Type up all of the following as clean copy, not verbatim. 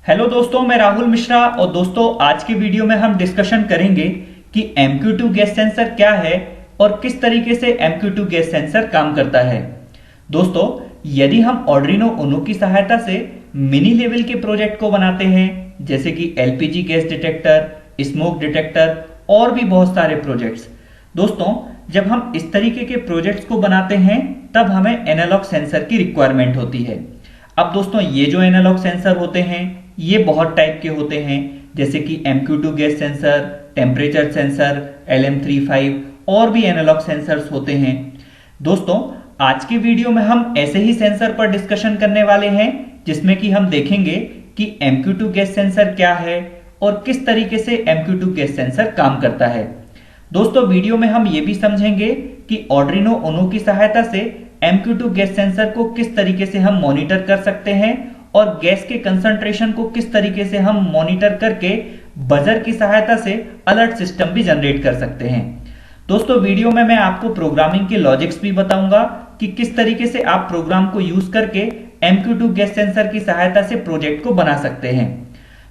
Hello दोस्तों, मैं राहुल मिश्रा। और दोस्तों, आज की वीडियो में हम डिस्कशन करेंगे कि MQ2 गैस सेंसर क्या है और किस तरीके से MQ2 गैस सेंसर काम करता है। दोस्तों, यदि हम Arduino Uno की सहायता से मिनी लेवल के प्रोजेक्ट को बनाते हैं, जैसे कि LPG gas detector, smoke detector और भी बहुत सारे प्रोजेक्ट्स, दोस्तों जब हम इस तरीके के प्रोजेक्ट्स को बनाते हैं तब हमें एनालॉग सेंसर की रिक्वायरमेंट होती है। अब दोस्तों, ये जो एनालॉग सेंसर होते हैं ये बहुत टाइप के होते हैं, जैसे कि MQ2 gas sensor, temperature sensor, LM35 और भी एनालॉग सेंसर्स होते हैं। दोस्तों, आज की वीडियो में हम ऐसे ही सेंसर पर डिस्कशन करने वाले हैं, जिसमें कि हम देखेंगे कि MQ2 गैस सेंसर क्या है और किस तरीके से MQ2 गैस सेंसर काम करता है। दोस्तों, वीडियो में हम ये भी समझेंगे कि Arduino Uno की सहायता से MQ2 गैस सेंसर को किस तरीके से हम मॉनिटर कर सकते हैं और गैस के कंसंट्रेशन को किस तरीके से हम मॉनिटर करके बजर की सहायता से अलर्ट सिस्टम भी जनरेट कर सकते हैं। दोस्तों, वीडियो में मैं आपको प्रोग्रामिंग के लॉजिक्स भी बताऊंगा कि किस तरीके से आप प्रोग्राम को यूज करके MQ2 गैस सेंसर की सहायता से प्रोजेक्ट को बना सकते हैं।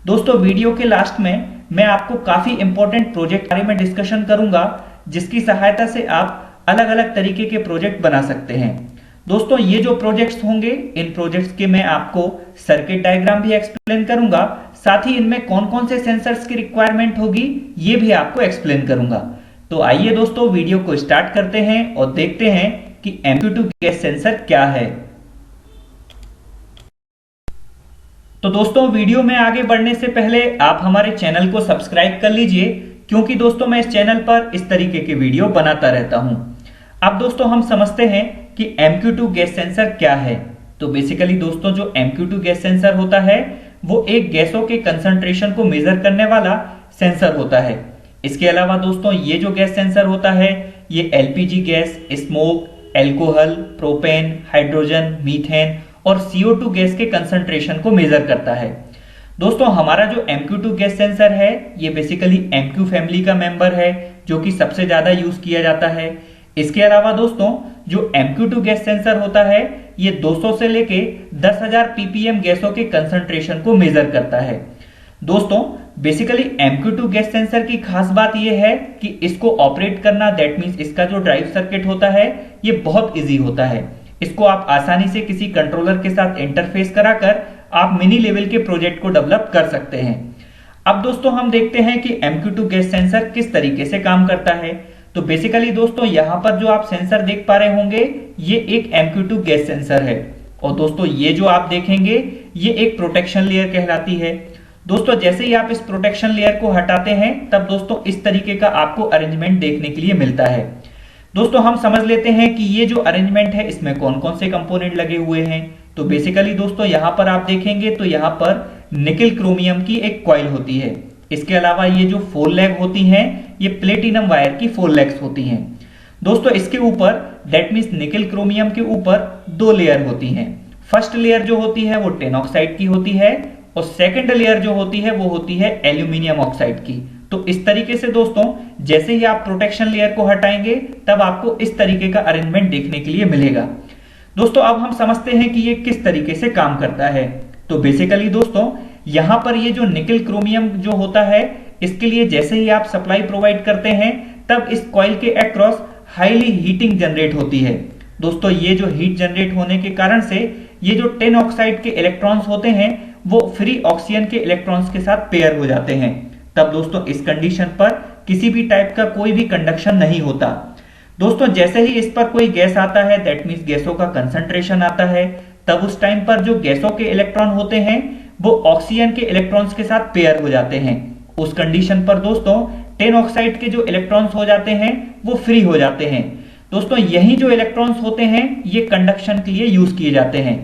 दोस्तों, वीडियो के लास्ट में मैं आपको काफी इंपॉर्टेंट प्रोजेक्ट के बारे में डिस्कशन करूंगा, जिसकी सहायता से आप अलग अलग तरीके के प्रोजेक्ट बना सकते हैं। दोस्तों, ये जो प्रोजेक्ट्स होंगे, इन प्रोजेक्ट्स के मैं आपको सर्किट डायग्राम भी एक्सप्लेन करूंगा, साथ ही इनमें कौन कौन से सेंसर्स की रिक्वायरमेंट होगी ये भी आपको एक्सप्लेन करूंगा। तो आइए दोस्तों, वीडियो को स्टार्ट करते हैं और देखते हैं कि MQ2 गैस सेंसर क्या है। तो दोस्तों, वीडियो में आगे बढ़ने से पहले आप हमारे चैनल को सब्सक्राइब कर लीजिए, क्योंकि दोस्तों मैं इस चैनल पर इस तरीके के वीडियो बनाता रहता हूं। अब दोस्तों, हम समझते हैं कि MQ2 गैस सेंसर क्या है। तो बेसिकली दोस्तों, जो MQ2 गैस सेंसर होता है वो एक गैसों के कंसंट्रेशन को मेजर करने वाला सेंसर होता है। इसके अलावा दोस्तों, ये जो गैस सेंसर होता है ये LPG gas, smoke, alcohol, propane, hydrogen, methane और CO2 गैस के कंसंट्रेशन को मेजर करता है। दोस्तों, हमारा जो MQ2 गैस सेंसर है ये बेसिकली MQ फैमिली का मेंबर है, जो कि सबसे ज्यादा यूज किया जाता है। इसके अलावा दोस्तों, जो MQ2 गैस सेंसर होता है ये 200 से लेके 10,000 ppm गैसों के कंसंट्रेशन को मेजर करता है। दोस्तों, बेसिकली MQ2 गैस सेंसर की खास बात यह है कि इसको ऑपरेट करना, दैट मींस इसका जो ड्राइव सर्किट होता है ये बहुत इजी होता है। इसको आप आसानी से किसी कंट्रोलर के साथ इंटरफेस कराकर आप मिनी लेवल के प्रोजेक्ट को डेवलप कर सकते हैं। अब दोस्तों, हम देखते हैं कि MQ2 गैस सेंसर किस तरीके से काम करता है। तो बेसिकली दोस्तों, यहां पर जो आप सेंसर देख पा रहे होंगे ये एक MQ2 गैस सेंसर है। और दोस्तों, ये जो आप देखेंगे ये एक प्रोटेक्शन लेयर कहलाती है। दोस्तों, जैसे ही आप इस प्रोटेक्शन लेयर को हटाते हैं तब दोस्तों इस तरीके का आपको अरेंजमेंट देखने के लिए मिलता है। दोस्तों, हम समझ लेते हैं कि ये जो अरेंजमेंट है इसमें कौन कौन से कंपोनेंट लगे हुए हैं। तो बेसिकली दोस्तों, यहां पर आप देखेंगे तो यहां पर निकल क्रोमियम की एक कॉइल होती है। इसके अलावा ये जो 4 लेग होती हैं ये प्लेटिनम वायर की 4 लेग्स होती हैं। दोस्तों, इसके ऊपर दैट मींस निकल क्रोमियम के ऊपर 2 लेयर होती हैं। फर्स्ट लेयर जो होती है वो टिन ऑक्साइड की होती है और सेकंड लेयर जो होती है वो होती है एल्यूमिनियम ऑक्साइड की। तो इस तरीके से दोस्तों, जैसे ही आप प्रोटेक्शन लेयर को हटाएंगे तब आपको इस तरीके का अरेंजमेंट देखने के लिए मिलेगा। दोस्तों, अब हम समझते हैं कि ये किस तरीके से काम करता है। तो बेसिकली दोस्तों, यहां पर ये जो निकल क्रोमियम जो होता है इसके लिए जैसे ही आप सप्लाई प्रोवाइड करते हैं तब इस कॉइल के अक्रॉस हाईली हीटिंग जनरेट होती है। दोस्तों, ये जो हीट जनरेट होने के कारण से ये जो टिन ऑक्साइड के इलेक्ट्रॉन्स होते हैं वो फ्री ऑक्सीजन के इलेक्ट्रॉन्स के साथ पेयर हो जाते हैं। तब दोस्तों, इस कंडीशन पर किसी भी टाइप का कोई भी कंडक्शन नहीं होता। दोस्तों, जैसे ही इस पर कोई गैस आता है, दैट मींस गैसों का कंसंट्रेशन आता है, तब उस टाइम पर जो गैसों के इलेक्ट्रॉन होते हैं वो ऑक्सीजन के इलेक्ट्रॉन्स के साथ पेयर हो जाते हैं। उस कंडीशन पर दोस्तों टिन ऑक्साइड के जो इलेक्ट्रॉन्स हो जाते हैं वो फ्री हो जाते हैं। दोस्तों, यही जो इलेक्ट्रॉन्स होते हैं ये कंडक्शन के लिए यूज किए जाते हैं।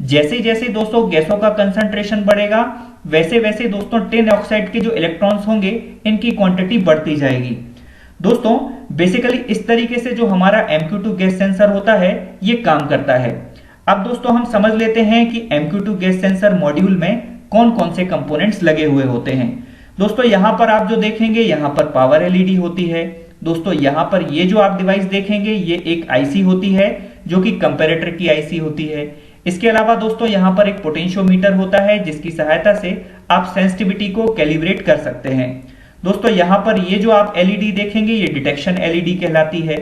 जैसे जैसे दोस्तों गैसों का कंसंट्रेशन बढ़ेगा वैसे वैसे दोस्तों टिन ऑक्साइड के जो इलेक्ट्रॉन्स होंगे इनकी क्वांटिटी बढ़ती जाएगी। दोस्तों, बेसिकली इस तरीके से जो हमारा MQ2 गैस सेंसर होता है ये काम करता है। अब दोस्तों, हम समझ लेते हैं कि MQ2 गैस सेंसर मॉड्यूल में कौन कौन से कंपोनेंट्स लगे हुए होते हैं। दोस्तों, यहां पर आप जो देखेंगे यहां पर पावर LED होती है। दोस्तों, यहां पर ये जो आप डिवाइस देखेंगे ये एक IC होती है जो कि कंपैरेटर की IC होती है। इसके अलावा दोस्तों यहाँ पर एक पोटेंशियोमीटर होता है जिसकी सहायता से आप सेंसिटिविटी को कैलिब्रेट कर सकते हैं। दोस्तों यहाँ पर ये जो आप एलईडी देखेंगे ये डिटेक्शन एलईडी कहलाती है।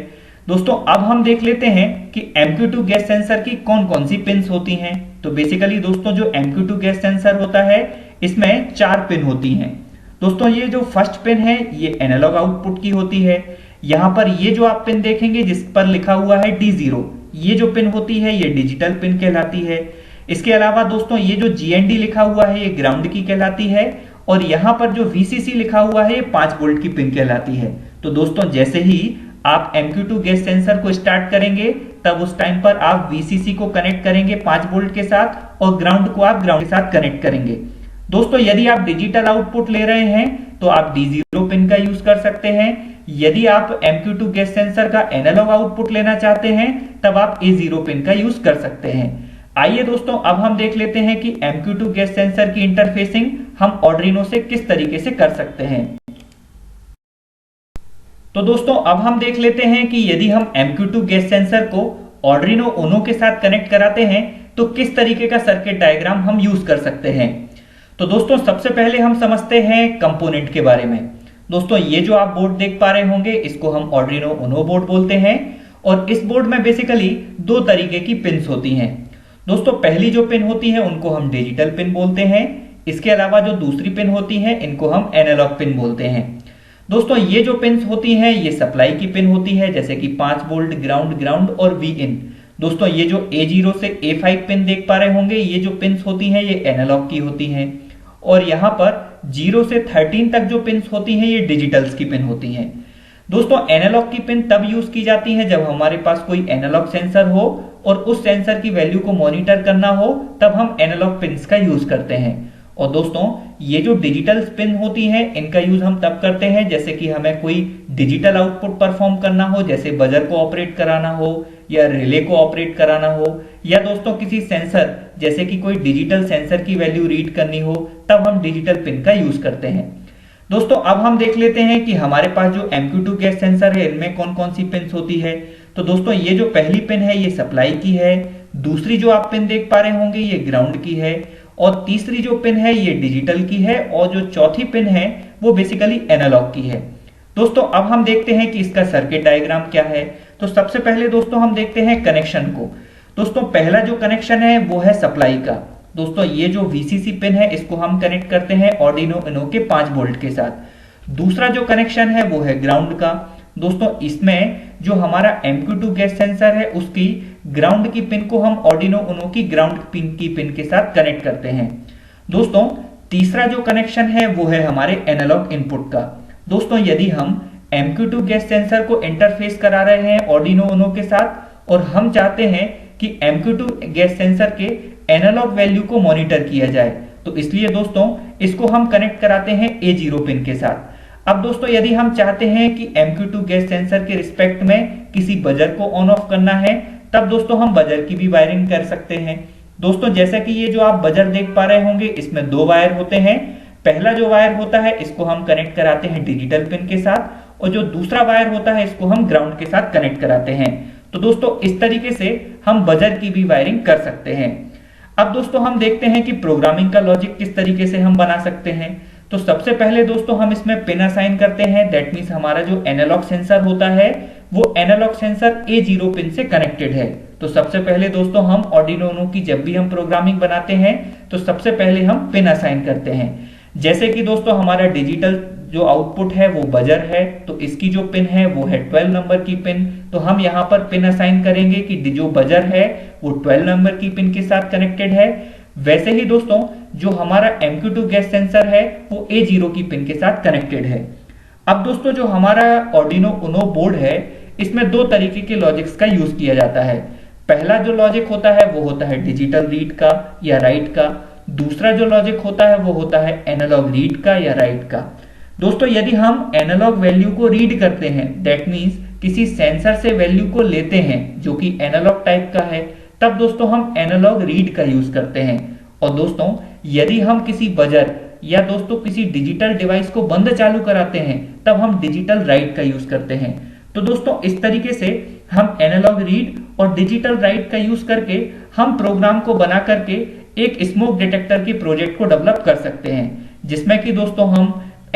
दोस्तों अब हम देख लेते हैं कि MQ2 गैस सेंसर की कौन कौन सी पिन्स होती हैं। तो बेसिकली दोस्तों जो MQ2 गैस सेंसर होता है इसमें 4 पिन होती हैं। दोस्तों ये जो फर्स्ट पिन है ये एनालॉग आउटपुट की होती है। यहाँ पर ये जो आप पिन देखेंगे जिस पर लिखा हुआ है D0, ये जो पिन होती है ये डिजिटल पिन कहलाती है। इसके अलावा दोस्तों ये जो GND लिखा हुआ है ये ग्राउंड की कहलाती है और यहाँ पर जो VCC लिखा हुआ है ये 5 वोल्ट की पिन कहलाती है। तो दोस्तों जैसे ही आप MQ2 गैस सेंसर को स्टार्ट करेंगे तब उस टाइम पर आप VCC को कनेक्ट करेंगे 5 वोल्ट के साथ और ग्राउंड को आप ग्राउंड के साथ कनेक्ट करेंगे। दोस्तों यदि आप डिजिटल आउटपुट ले रहे हैं तो आप D0 पिन का यूज कर सकते हैं। यदि आप MQ2 गैस सेंसर का एनालॉग आउटपुट लेना चाहते हैं तब आप A0 पिन का यूज कर सकते हैं। आइए दोस्तों अब हम देख लेते हैं कि MQ2 गैस सेंसर की इंटरफेसिंग हम Arduino से किस तरीके से कर सकते हैं। तो दोस्तों अब हम देख लेते हैं कि यदि हम MQ2 गैस सेंसर को Arduino Uno के साथ कनेक्ट कराते हैं तो किस तरीके का सर्किट डायग्राम हम यूज कर सकते हैं। तो दोस्तों सबसे पहले हम समझते हैं कंपोनेंट के बारे में। दोस्तों ये जो आप बोर्ड देख पा रहे होंगे इसको हम Arduino Uno बोर्ड बोलते हैं और इस बोर्ड में बेसिकली 2 तरीके की पिन्स होती हैं। दोस्तों पहली जो पिन होती है उनको हम डिजिटल पिन बोलते हैं। इसके अलावा जो दूसरी पिन होती है इनको हम एनालॉग पिन बोलते हैं। दोस्तों ये जो पिन्स होती हैं ये सप्लाई की पिन होती है जैसे कि 5 वोल्ट, ग्राउंड और Vin। दोस्तों ये जो A0 से A5 पिन देख पा रहे होंगे ये जो पिन्स होती हैं ये एनालॉग की होती हैं और यहाँ पर 0 से 13 तक जो पिन्स होती हैं ये डिजिटल्स की पिन होती हैं। दोस्तों एनालॉग की पिन तब यूज की जाती है जब हमारे पास कोई एनालॉग सेंसर हो और उस सेंसर की वैल्यू को मॉनिटर करना हो तब हम एनालॉग पिन्स का यूज करते हैं। और दोस्तों ये जो डिजिटल पिन होती हैं इनका यूज हम तब करते हैं जैसे कि हमें कोई डिजिटल आउटपुट परफॉर्म करना हो, जैसे बजर को ऑपरेट कराना हो या रिले को ऑपरेट कराना हो या दोस्तों किसी सेंसर जैसे कि कोई डिजिटल सेंसर की वैल्यू रीड करनी हो तब हम डिजिटल पिन का यूज करते हैं। दोस्तों अब हम देख लेते हैं कि हमारे पास जो MQ2 गैस सेंसर है इनमें कौन कौन सी पिन्स होती है। तो दोस्तों ये जो पहली पिन है ये सप्लाई की है, दूसरी जो आप पिन देख पा रहे होंगे ये ग्राउंड की है और तीसरी जो पिन है ये डिजिटल की है और जो चौथी पिन है वो बेसिकली एनालॉग की है। दोस्तों अब हम देखते हैं कि इसका सर्किट डायग्राम क्या है। तो सबसे पहले दोस्तों हम देखते हैं कनेक्शन को। दोस्तों पहला जो कनेक्शन है वो है सप्लाई का। दोस्तों ये जो VCC पिन है इसको हम कनेक्ट करते हैं Arduino Uno के 5 वोल्ट के साथ। दूसरा जो कनेक्शन है वो है ग्राउंड का। दोस्तों इसमें जो हमारा MQ2 गैस सेंसर है उसकी ग्राउंड की पिन को हम Arduino Uno की ग्राउंड पिन की पिन के साथ कनेक्ट करते हैं। दोस्तों तीसरा जो कनेक्शन है वो है हमारे एनालॉग इनपुट का। दोस्तों यदि हम MQ2 गैस सेंसर को इंटरफेस करा रहे हैं Arduino Uno के साथ और हम चाहते हैं कि MQ2 गैस सेंसर के एनालॉग वैल्यू को मॉनिटर किया जाए तो इसलिए दोस्तों इसको हम कनेक्ट कराते हैं A0 पिन के साथ। अब दोस्तों यदि हम चाहते हैं कि MQ2 गैस सेंसर के रिस्पेक्ट में किसी बजर को ऑन ऑफ करना है तब दोस्तों हम बजर की भी वायरिंग कर सकते हैं। दोस्तों जैसा कि ये जो आप बजर देख पा रहे होंगे इसमें 2 वायर होते हैं। पहला जो वायर होता है इसको हम कनेक्ट कराते हैं डिजिटल पिन के साथ और जो दूसरा वायर होता है इसको हम ग्राउंड के साथ कनेक्ट कराते हैं। तो दोस्तों इस तरीके से हम बजर की भी वायरिंग कर सकते हैं। अब दोस्तों हम देखते हैं कि प्रोग्रामिंग का लॉजिक किस तरीके से हम बना सकते हैं। तो सबसे पहले दोस्तों हम इसमें पिन असाइन करते हैं। दैट मीन्स हमारा जो एनालॉग सेंसर होता है वो एनालॉग सेंसर A0 पिन से कनेक्टेड है। तो सबसे पहले दोस्तों हम Arduino Uno की जब भी हम प्रोग्रामिंग बनाते हैं तो सबसे पहले हम पिन असाइन करते हैं। जैसे कि दोस्तों हमारा डिजिटल जो आउटपुट है वो बजर है तो इसकी जो पिन है वो है 12 नंबर की पिन। तो हम यहाँ पर पिन असाइन करेंगे कि जो बजर है वो 12 नंबर की पिन के साथ कनेक्टेड है। वैसे ही दोस्तों जो हमारा MQ2 गैस सेंसर है वो A0 की पिन के साथ कनेक्टेड है। अब दोस्तों जो हमारा Arduino Uno बोर्ड है इसमें 2 तरीके के लॉजिक्स का यूज किया जाता है। पहला जो लॉजिक होता है वो होता है डिजिटल रीड का या राइट का। दूसरा जो लॉजिक होता है वो होता है एनालॉग रीड का या राइट का। दोस्तों यदि हम एनालॉग वैल्यू को रीड करते हैं दैट मीन्स किसी सेंसर से वैल्यू को लेते हैं जो कि एनालॉग टाइप का है तब दोस्तों हम एनालॉग रीड का यूज करते हैं। और दोस्तों यदि हम किसी बजर या दोस्तों किसी डिजिटल डिवाइस को बंद चालू कराते हैं तब हम डिजिटल राइट का यूज करते हैं। तो दोस्तों इस तरीके से हम एनालॉग रीड और डिजिटल राइट का यूज करके हम प्रोग्राम को बना करके एक स्मोक डिटेक्टर की प्रोजेक्ट को डेवलप कर सकते हैं, जिसमें कि दोस्तों हम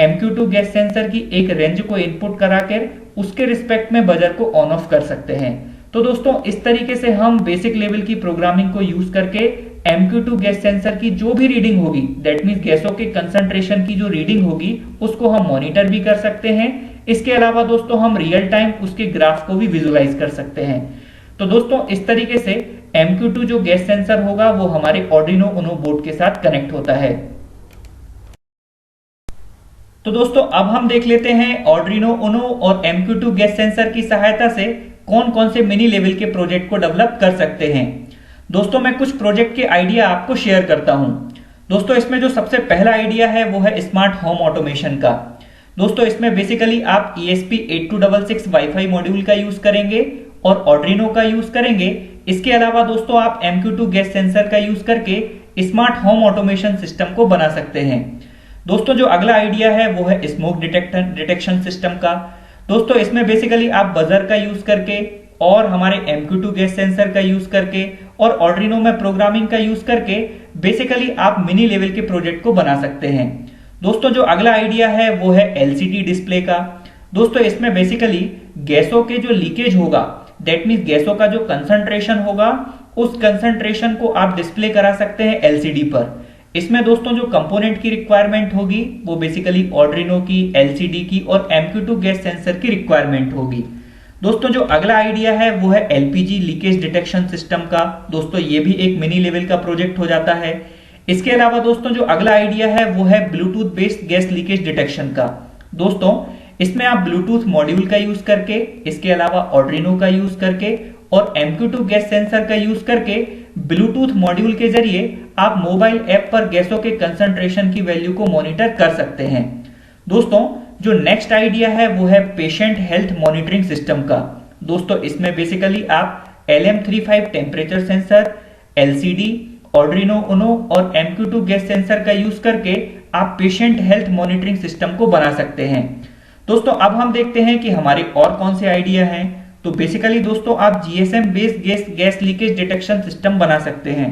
MQ2 गैस सेंसर की एक रेंज को इनपुट कराकर उसके रिस्पेक्ट में बजर को ऑन ऑफ कर सकते हैं। तो दोस्तों इस तरीके से हम बेसिक लेवल की प्रोग्रामिंग को यूज करके MQ2 गैस सेंसर की जो भी रीडिंग होगी, दैट मींस गैसों के कंसंट्रेशन की जो रीडिंग होगी उसको हम मॉनिटर भी कर सकते हैं। इसके अलावा दोस्तों हम रियल टाइम उसके ग्राफ को भी विजुलाइज कर सकते हैं। तो दोस्तों इस तरीके से MQ2 जो गैस सेंसर होगा वो हमारे Arduino Uno बोर्ड के साथ कनेक्ट होता है। तो दोस्तों अब हम देख लेते हैं Arduino Uno और MQ2 गैस सेंसर की सहायता से कौन कौन से मिनी लेवल के प्रोजेक्ट को डेवलप कर सकते हैं। दोस्तों मैं कुछ प्रोजेक्ट के आइडिया आपको शेयर करता हूं। दोस्तों इसमें जो सबसे पहला आइडिया है वो है स्मार्ट होम ऑटोमेशन का। दोस्तों इसमें बेसिकली आप ESP8266 वाईफाई मॉड्यूल का यूज करेंगे और Arduino का यूज करेंगे। इसके अलावा दोस्तों आप MQ2 गैस सेंसर का यूज करके स्मार्ट होम ऑटोमेशन सिस्टम को बना सकते हैं। दोस्तों जो अगला आइडिया है वो है स्मोक डिटेक्शन सिस्टम का। दोस्तों इसमें बेसिकली आप बजर का यूज करके और हमारे MQ2 गैस सेंसर का यूज करके और Arduino में प्रोग्रामिंग का यूज करके बेसिकली आप मिनी लेवल के प्रोजेक्ट को बना सकते हैं। दोस्तों जो अगला आइडिया है वो है LCD डिस्प्ले का। दोस्तों इसमें बेसिकली गैसों के जो लीकेज होगा, दैट मींस गैसों का जो कंसंट्रेशन होगा, उस कंसंट्रेशन को आप डिस्प्ले करा सकते हैं LCD पर। इसमें दोस्तों जो कंपोनेंट की रिक्वायरमेंट होगी वो बेसिकली Arduino की, LCD की और MQ2 गैस सेंसर की रिक्वायरमेंट होगी। दोस्तों जो अगला आइडिया है वो है LPG लीकेज डिटेक्शन सिस्टम का। दोस्तों ये भी एक मिनी लेवल का प्रोजेक्ट हो जाता है। इसके अलावा दोस्तों जो अगला आइडिया है वो है Bluetooth based gas leakage detection का। दोस्तों इसमें आप ब्लूटूथ मॉड्यूल का यूज करके, इसके अलावा Arduino का यूज करके और MQ2 गैस सेंसर का यूज करके ब्लूटूथ मॉड्यूल के जरिए आप मोबाइल ऐप पर गैसों के कंसंट्रेशन की वैल्यू को मॉनिटर कर सकते हैं। दोस्तों जो नेक्स्ट आइडिया है वो है पेशेंट हेल्थ मॉनिटरिंग सिस्टम का। दोस्तों इसमें बेसिकली आप LM35 temperature sensor, LCD, Arduino Uno और MQ2 गैस सेंसर का यूज करके आप पेशेंट हेल्थ मॉनिटरिंग सिस्टम को बना सकते हैं। दोस्तों अब हम देखते हैं कि हमारे और कौन से आइडिया हैं। तो बेसिकली दोस्तों आप GSM based gas leakage detection system बना सकते हैं।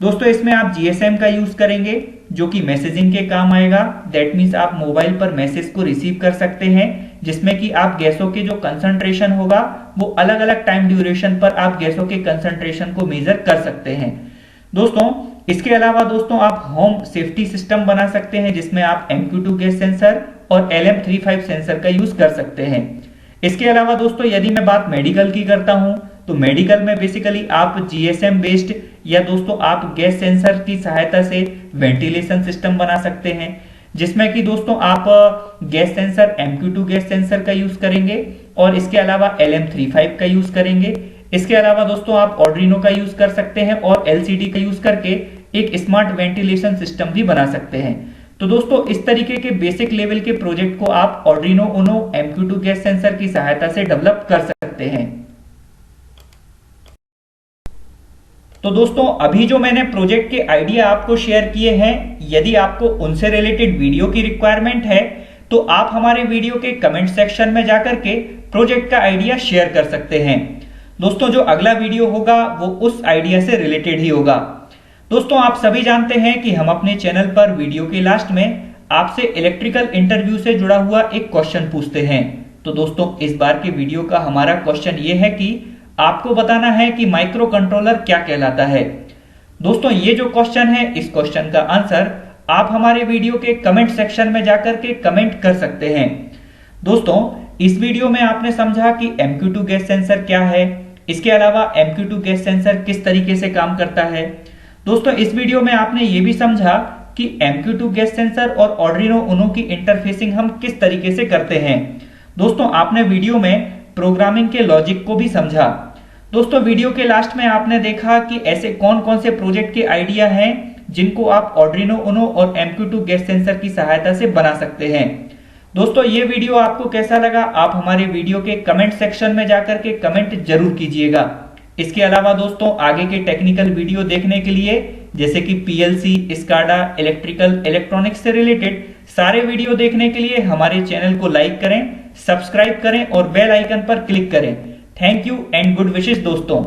दोस्तों इसमें आप GSM का यूज करेंगे जो कि मैसेजिंग के काम आएगा। दैट मीन्स आप मोबाइल पर मैसेज को रिसीव कर सकते हैं, जिसमें कि आप गैसों के जो कंसंट्रेशन होगा वो अलग अलग टाइम ड्यूरेशन पर आप गैसों के कंसंट्रेशन को मेजर कर सकते हैं। दोस्तों इसके अलावा दोस्तों आप होम सेफ्टी सिस्टम बना सकते हैं, जिसमें आप MQ2 गैस सेंसर और LM35 सेंसर का यूज कर सकते हैं। इसके अलावा दोस्तों यदि मैं बात मेडिकल की करता हूं तो मेडिकल में बेसिकली आप GSM बेस्ड या दोस्तों आप गैस सेंसर की सहायता से वेंटिलेशन सिस्टम बना सकते हैं, जिसमें कि दोस्तों आप gas sensor MQ2 gas sensor का यूज करेंगे और इसके अलावा LM35 का यूज करेंगे। इसके अलावा दोस्तों आप Arduino का यूज कर सकते हैं और LCD का यूज करके एक स्मार्ट वेंटिलेशन सिस्टम भी बना सकते हैं। तो दोस्तों इस तरीके के बेसिक लेवल के प्रोजेक्ट को आप Arduino Uno MQ2 gas sensor की सहायता से डेवलप कर सकते हैं। तो दोस्तों अभी जो मैंने प्रोजेक्ट के आइडिया आपको शेयर किए हैं, यदि आपको उनसे रिलेटेड वीडियो की रिक्वायरमेंट है तो आप हमारे वीडियो के कमेंट सेक्शन में जाकर के प्रोजेक्ट का आइडिया शेयर कर सकते हैं। दोस्तों जो अगला वीडियो होगा वो उस आइडिया से रिलेटेड ही होगा। दोस्तों आप सभी जानते हैं कि हम अपने चैनल पर वीडियो के लास्ट में आपसे इलेक्ट्रिकल इंटरव्यू से जुड़ा हुआ एक क्वेश्चन पूछते हैं। तो दोस्तों इस बार के वीडियो का हमारा क्वेश्चन ये है कि आपको बताना है कि माइक्रो कंट्रोलर क्या कहलाता है। दोस्तों ये जो क्वेश्चन है, इस क्वेश्चन का आंसर आप हमारे वीडियो के कमेंट सेक्शन में जाकर के कमेंट कर सकते हैं। दोस्तों इस वीडियो में आपने समझा कि MQ2 गैस सेंसर क्या है, इसके अलावा MQ2 गैस सेंसर किस तरीके से काम करता है। दोस्तों इस वीडियो में आपने ये भी समझा कि MQ2 गैस सेंसर और Arduino Uno की इंटरफेसिंग हम किस तरीके से करते हैं। दोस्तों आपने वीडियो में प्रोग्रामिंग के लॉजिक को भी समझा। दोस्तों वीडियो के लास्ट में आपने देखा कि ऐसे कौन कौन से प्रोजेक्ट के आइडिया हैं जिनको आप Arduino Uno और MQ2 गैस सेंसर की सहायता से बना सकते हैं। दोस्तों ये वीडियो आपको कैसा लगा आप हमारे वीडियो के कमेंट सेक्शन में जाकर के कमेंट जरूर कीजिएगा। इसके अलावा दोस्तों आगे के टेक्निकल वीडियो देखने के लिए जैसे कि PLC, SCADA, इलेक्ट्रिकल, इलेक्ट्रॉनिक्स से रिलेटेड सारे वीडियो देखने के लिए हमारे चैनल को लाइक करें, सब्सक्राइब करें और बेल आइकन पर क्लिक करें। Thank you and good wishes दोस्तों।